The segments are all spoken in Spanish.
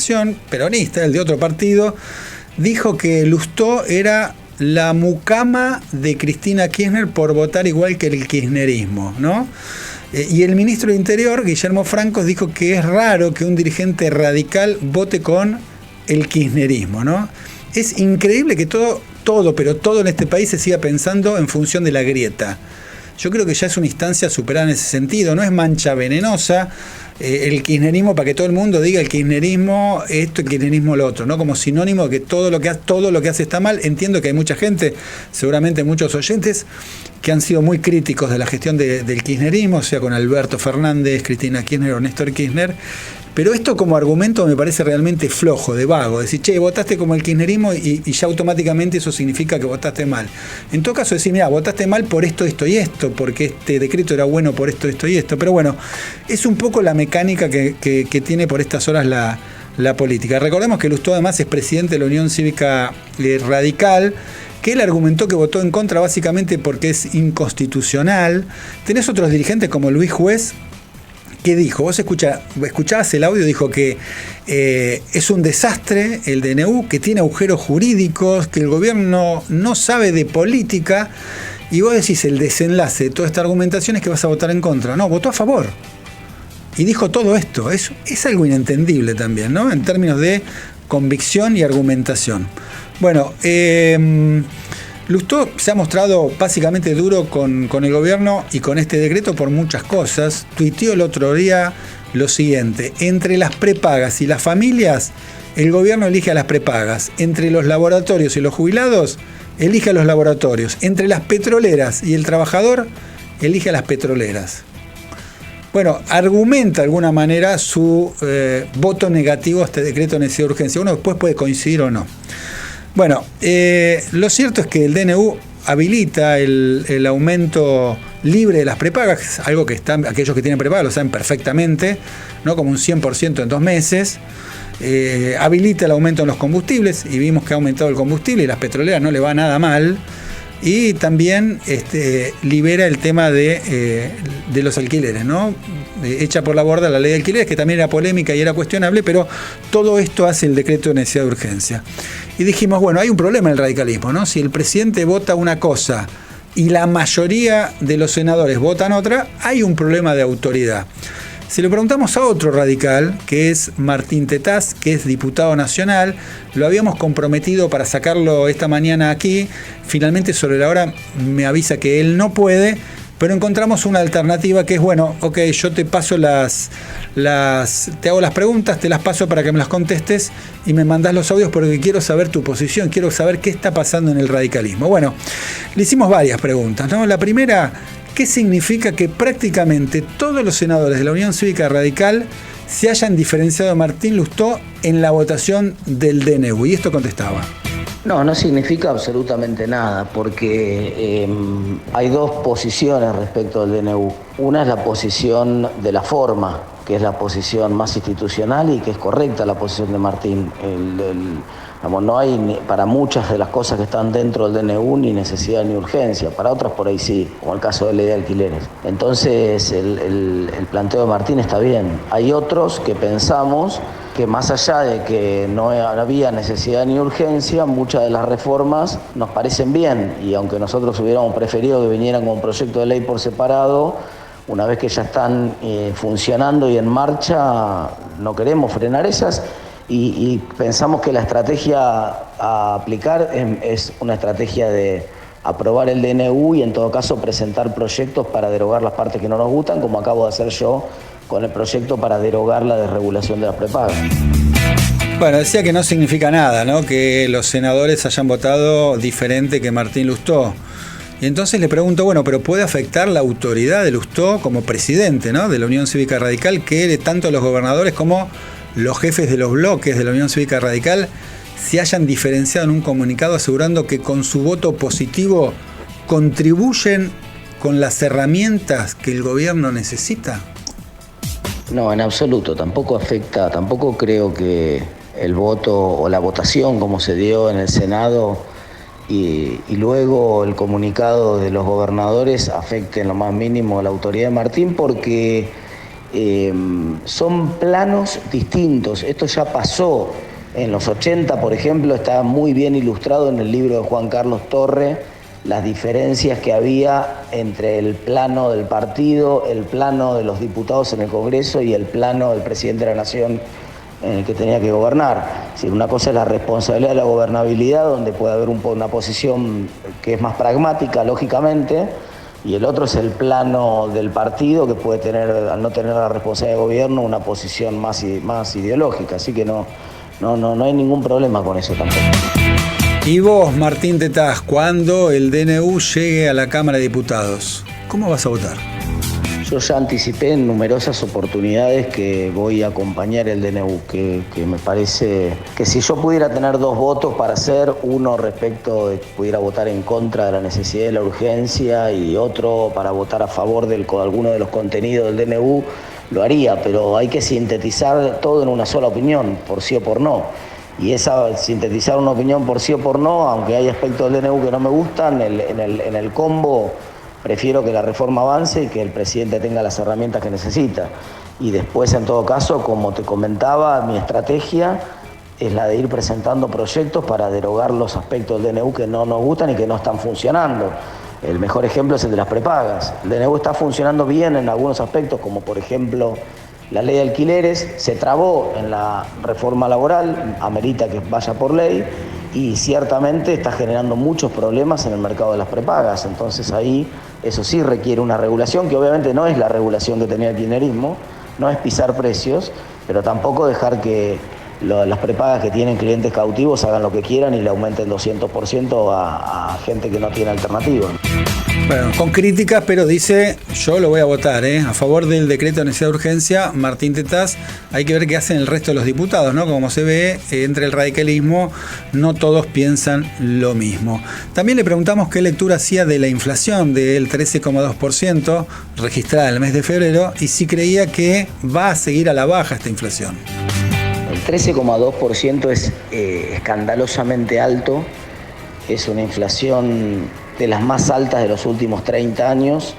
comunicación peronista, el de otro partido, dijo que Lustó era la mucama de Cristina Kirchner por votar igual que el kirchnerismo, ¿no? Y el ministro de Interior, Guillermo Francos, dijo que es raro que un dirigente radical vote con el kirchnerismo, ¿no? Es increíble que todo en este país se siga pensando en función de la grieta. Yo creo que ya es una instancia superada en ese sentido, no es mancha venenosa el kirchnerismo para que todo el mundo diga el kirchnerismo esto, el kirchnerismo lo otro, ¿no? Como sinónimo de que todo lo que hace está mal. Entiendo que hay mucha gente, seguramente muchos oyentes, que han sido muy críticos de la gestión del kirchnerismo, o sea, con Alberto Fernández, Cristina Kirchner o Néstor Kirchner. Pero esto como argumento me parece realmente flojo, de vago. Decir, che, votaste como el kirchnerismo y ya automáticamente eso significa que votaste mal. En todo caso, decir, mira, votaste mal por esto, esto y esto, porque este decreto era bueno por esto, esto y esto. Pero bueno, es un poco la mecánica que tiene por estas horas la política. Recordemos que Lustó además es presidente de la Unión Cívica Radical, que él argumentó que votó en contra básicamente porque es inconstitucional. Tenés otros dirigentes como Luis Juez, que dijo, vos escuchabas el audio, dijo que es un desastre el DNU, que tiene agujeros jurídicos, que el gobierno no sabe de política, y vos decís el desenlace de toda esta argumentación es que vas a votar en contra. No, votó a favor. Y dijo todo esto. Es algo inentendible también, ¿no? En términos de convicción y argumentación. Bueno, Lustó se ha mostrado básicamente duro con el gobierno y con este decreto por muchas cosas. Tuiteó el otro día lo siguiente: entre las prepagas y las familias, el gobierno elige a las prepagas. Entre los laboratorios y los jubilados, elige a los laboratorios. Entre las petroleras y el trabajador, elige a las petroleras. Bueno, argumenta de alguna manera su voto negativo a este decreto de necesidad de urgencia. Uno después puede coincidir o no. Bueno, lo cierto es que el DNU habilita el aumento libre de las prepagas, algo que aquellos que tienen prepagas lo saben perfectamente, ¿no? Como un 100% en 2 meses. Habilita el aumento en los combustibles, y vimos que ha aumentado el combustible y las petroleras no le va nada mal. Y también libera el tema de los alquileres, ¿no? Echa por la borda la ley de alquileres, que también era polémica y era cuestionable, pero todo esto hace el decreto de necesidad de urgencia. Y dijimos, bueno, hay un problema en el radicalismo, ¿no? Si el presidente vota una cosa y la mayoría de los senadores votan otra, hay un problema de autoridad. Si le preguntamos a otro radical, que es Martín Tetaz, que es diputado nacional, lo habíamos comprometido para sacarlo esta mañana aquí. Finalmente, sobre la hora, me avisa que él no puede, pero encontramos una alternativa que es, bueno, ok, yo te paso te hago las preguntas, te las paso para que me las contestes y me mandás los audios porque quiero saber tu posición, quiero saber qué está pasando en el radicalismo. Bueno, le hicimos varias preguntas, ¿no? La primera, ¿qué significa que prácticamente todos los senadores de la Unión Cívica Radical se hayan diferenciado de Martín Lustó en la votación del DNU? Y esto contestaba. No significa absolutamente nada, porque hay dos posiciones respecto al DNU. Una es la posición de la forma, que es la posición más institucional y que es correcta la posición de Martín. No hay para muchas de las cosas que están dentro del DNU ni necesidad ni urgencia, para otras por ahí sí, como el caso de la ley de alquileres. Entonces el planteo de Martín está bien. Hay otros que pensamos que más allá de que no había necesidad ni urgencia, muchas de las reformas nos parecen bien, y aunque nosotros hubiéramos preferido que vinieran con un proyecto de ley por separado, una vez que ya están funcionando y en marcha, no queremos frenar esas. Y pensamos que la estrategia a aplicar es una estrategia de aprobar el DNU y en todo caso presentar proyectos para derogar las partes que no nos gustan, como acabo de hacer yo con el proyecto para derogar la desregulación de las prepagas. Bueno, decía que no significa nada, ¿no? Que los senadores hayan votado diferente que Martín Lustó. Y entonces le pregunto, bueno, pero ¿puede afectar la autoridad de Lustó como presidente, ¿no?, de la Unión Cívica Radical, que tanto los gobernadores como los jefes de los bloques de la Unión Cívica Radical se hayan diferenciado en un comunicado asegurando que con su voto positivo contribuyen con las herramientas que el gobierno necesita? No, en absoluto, tampoco afecta, tampoco creo que el voto o la votación como se dio en el Senado y luego el comunicado de los gobernadores afecte en lo más mínimo a la autoridad de Martín, porque son planos distintos. Esto ya pasó en los 80, por ejemplo, está muy bien ilustrado en el libro de Juan Carlos Torre, las diferencias que había entre el plano del partido, el plano de los diputados en el Congreso y el plano del presidente de la Nación en el que tenía que gobernar. Es decir, una cosa es la responsabilidad de la gobernabilidad, donde puede haber una posición que es más pragmática, lógicamente, y el otro es el plano del partido, que puede tener, al no tener la responsabilidad de gobierno, una posición más ideológica. Así que no hay ningún problema con eso tampoco. Y vos, Martín Tetaz, cuando el DNU llegue a la Cámara de Diputados, ¿cómo vas a votar? Yo ya anticipé en numerosas oportunidades que voy a acompañar el DNU, que me parece que si yo pudiera tener dos votos para hacer, uno respecto de que pudiera votar en contra de la necesidad de la urgencia y otro para votar a favor de alguno de los contenidos del DNU, lo haría, pero hay que sintetizar todo en una sola opinión, por sí o por no. Y sintetizar una opinión por sí o por no, aunque hay aspectos del DNU que no me gustan, en el combo prefiero que la reforma avance y que el presidente tenga las herramientas que necesita. Y después, en todo caso, como te comentaba, mi estrategia es la de ir presentando proyectos para derogar los aspectos del DNU que no nos gustan y que no están funcionando. El mejor ejemplo es el de las prepagas. El DNU está funcionando bien en algunos aspectos, como por ejemplo la ley de alquileres, se trabó en la reforma laboral, amerita que vaya por ley, y ciertamente está generando muchos problemas en el mercado de las prepagas. Entonces ahí eso sí requiere una regulación, que obviamente no es la regulación que tenía el kirchnerismo, no es pisar precios, pero tampoco dejar que las prepagas que tienen clientes cautivos hagan lo que quieran y le aumenten 200% a gente que no tiene alternativa. Bueno, con críticas, pero dice, yo lo voy a votar, a favor del decreto de necesidad de urgencia. Martín Tetaz, hay que ver qué hacen el resto de los diputados, ¿no? Como se ve, entre el radicalismo, no todos piensan lo mismo. También le preguntamos qué lectura hacía de la inflación del 13,2% registrada en el mes de febrero y si creía que va a seguir a la baja esta inflación. El 13,2% es escandalosamente alto, es una inflación de las más altas de los últimos 30 años,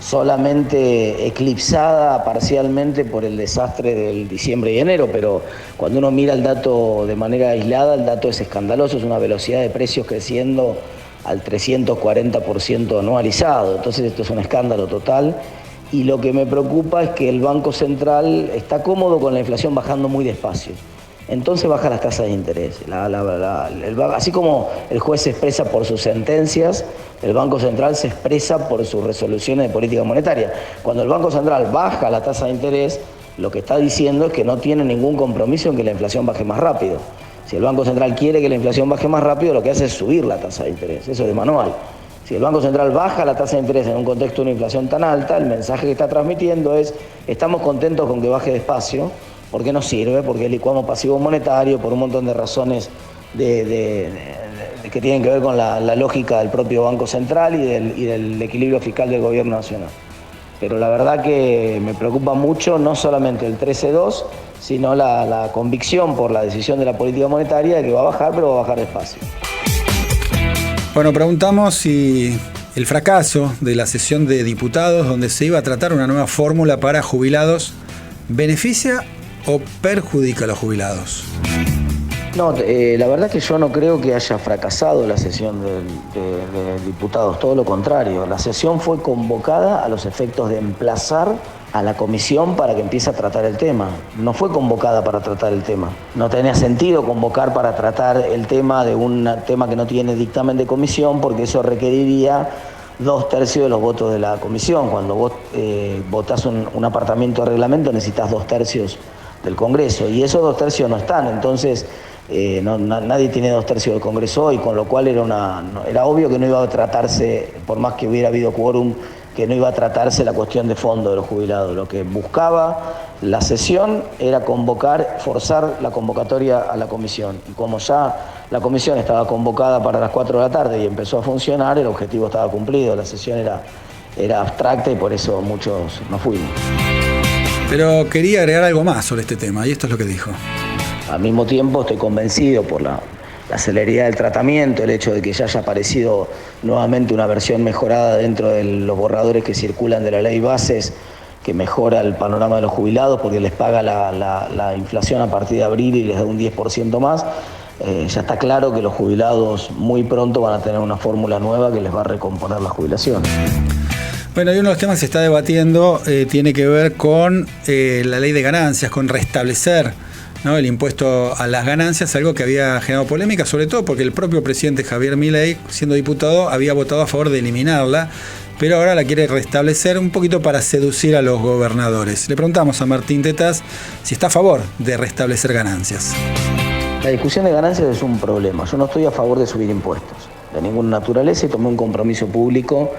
solamente eclipsada parcialmente por el desastre del diciembre y enero, pero cuando uno mira el dato de manera aislada, el dato es escandaloso, es una velocidad de precios creciendo al 340% anualizado, entonces esto es un escándalo total. Y lo que me preocupa es que el Banco Central está cómodo con la inflación bajando muy despacio. Entonces baja las tasas de interés. Así como el juez se expresa por sus sentencias, el Banco Central se expresa por sus resoluciones de política monetaria. Cuando el Banco Central baja la tasa de interés, lo que está diciendo es que no tiene ningún compromiso en que la inflación baje más rápido. Si el Banco Central quiere que la inflación baje más rápido, lo que hace es subir la tasa de interés. Eso es de manual. Si el Banco Central baja la tasa de interés en un contexto de una inflación tan alta, el mensaje que está transmitiendo es: estamos contentos con que baje despacio, porque nos sirve, porque licuamos pasivo monetario, por un montón de razones que tienen que ver con la lógica del propio Banco Central y del equilibrio fiscal del Gobierno Nacional. Pero la verdad que me preocupa mucho no solamente el 13,2, sino la convicción por la decisión de la política monetaria de que va a bajar, pero va a bajar despacio. Bueno, preguntamos si el fracaso de la sesión de diputados, donde se iba a tratar una nueva fórmula para jubilados, ¿beneficia o perjudica a los jubilados? No, la verdad que yo no creo que haya fracasado la sesión de diputados, todo lo contrario. La sesión fue convocada a los efectos de emplazar a la comisión para que empiece a tratar el tema. No fue convocada para tratar el tema. No tenía sentido convocar para tratar el tema de un tema que no tiene dictamen de comisión, porque eso requeriría 2/3 de los votos de la comisión. Cuando vos votás un apartamiento de reglamento, necesitas 2/3 del Congreso, y esos 2/3 no están. Entonces nadie tiene 2/3 del Congreso hoy, con lo cual era obvio que no iba a tratarse, por más que hubiera habido quórum, que no iba a tratarse la cuestión de fondo de los jubilados. Lo que buscaba la sesión era forzar la convocatoria a la comisión. Y como ya la comisión estaba convocada para las 4 de la tarde y empezó a funcionar, el objetivo estaba cumplido. La sesión era abstracta y por eso muchos no fuimos. Pero quería agregar algo más sobre este tema, y esto es lo que dijo. Al mismo tiempo estoy convencido por la celeridad del tratamiento, el hecho de que ya haya aparecido nuevamente una versión mejorada dentro de los borradores que circulan de la ley Bases, que mejora el panorama de los jubilados porque les paga la inflación a partir de abril y les da un 10% más. Ya está claro que los jubilados muy pronto van a tener una fórmula nueva que les va a recomponer la jubilación. Bueno, y uno de los temas que se está debatiendo tiene que ver con la ley de ganancias, con restablecer, ¿no?, el impuesto a las ganancias, algo que había generado polémica, sobre todo porque el propio presidente Javier Milei, siendo diputado, había votado a favor de eliminarla, pero ahora la quiere restablecer un poquito para seducir a los gobernadores. Le preguntamos a Martín Tetaz si está a favor de restablecer ganancias. La discusión de ganancias es un problema. Yo no estoy a favor de subir impuestos de ninguna naturaleza y tomé un compromiso público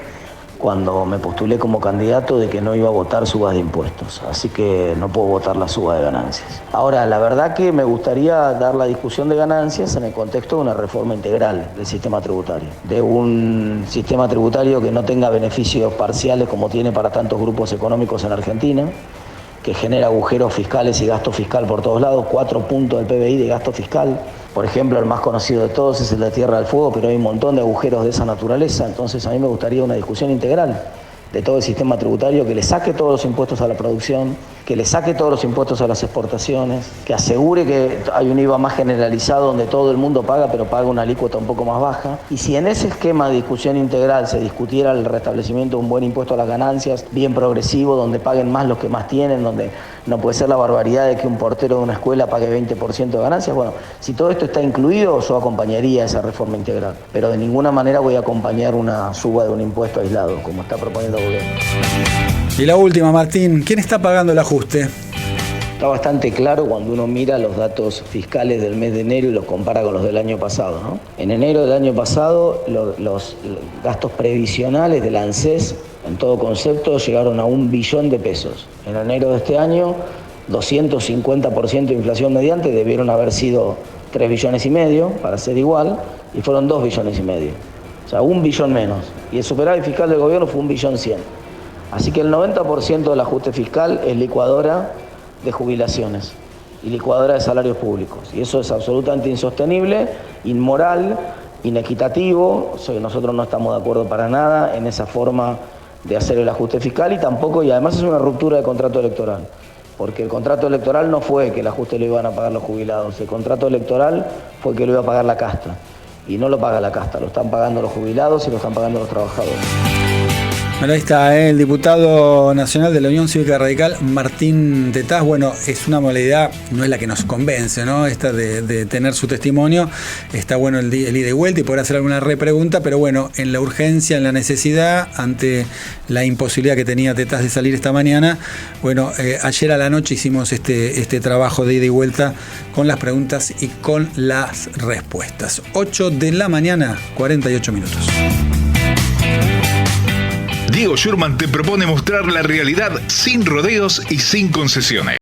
cuando me postulé como candidato de que no iba a votar subas de impuestos, así que no puedo votar la suba de ganancias. Ahora, la verdad que me gustaría dar la discusión de ganancias en el contexto de una reforma integral del sistema tributario, de un sistema tributario que no tenga beneficios parciales como tiene para tantos grupos económicos en Argentina, que genera agujeros fiscales y gasto fiscal por todos lados, 4 puntos del PBI de gasto fiscal. Por ejemplo, el más conocido de todos es el de Tierra del Fuego, pero hay un montón de agujeros de esa naturaleza. Entonces, a mí me gustaría una discusión integral de todo el sistema tributario, que le saque todos los impuestos a la producción, que le saque todos los impuestos a las exportaciones, que asegure que hay un IVA más generalizado donde todo el mundo paga, pero paga una alícuota un poco más baja. Y si en ese esquema de discusión integral se discutiera el restablecimiento de un buen impuesto a las ganancias, bien progresivo, donde paguen más los que más tienen, donde no puede ser la barbaridad de que un portero de una escuela pague 20% de ganancias, bueno, si todo esto está incluido, yo acompañaría esa reforma integral, pero de ninguna manera voy a acompañar una suba de un impuesto aislado, como está proponiendo el gobierno. Y la última, Martín, ¿quién está pagando el ajuste? Está bastante claro cuando uno mira los datos fiscales del mes de enero y los compara con los del año pasado, ¿no? En enero del año pasado, los gastos previsionales del ANSES, en todo concepto, llegaron a 1 billón de pesos. En enero de este año, 250% de inflación mediante, debieron haber sido 3,5 billones, para ser igual, y fueron 2,5 billones. O sea, 1 billón menos. Y el superávit fiscal del gobierno fue 1,1 billion. Así que el 90% del ajuste fiscal es licuadora de jubilaciones y licuadora de salarios públicos. Y eso es absolutamente insostenible, inmoral, inequitativo. Nosotros no estamos de acuerdo para nada en esa forma de hacer el ajuste fiscal y además es una ruptura de contrato electoral. Porque el contrato electoral no fue que el ajuste lo iban a pagar los jubilados, el contrato electoral fue que lo iba a pagar la casta. Y no lo paga la casta, lo están pagando los jubilados y lo están pagando los trabajadores. Bueno, ahí está el diputado nacional de la Unión Cívica Radical, Martín Tetaz. Bueno, es una modalidad, no es la que nos convence, ¿no? Esta de tener su testimonio. Está bueno el ida y vuelta y poder hacer alguna repregunta, pero bueno, en la urgencia, en la necesidad, ante la imposibilidad que tenía Tetaz de salir esta mañana, bueno, ayer a la noche hicimos este trabajo de ida y vuelta con las preguntas y con las respuestas. 8 de la mañana, 48 minutos. Diego Schurman te propone mostrar la realidad sin rodeos y sin concesiones.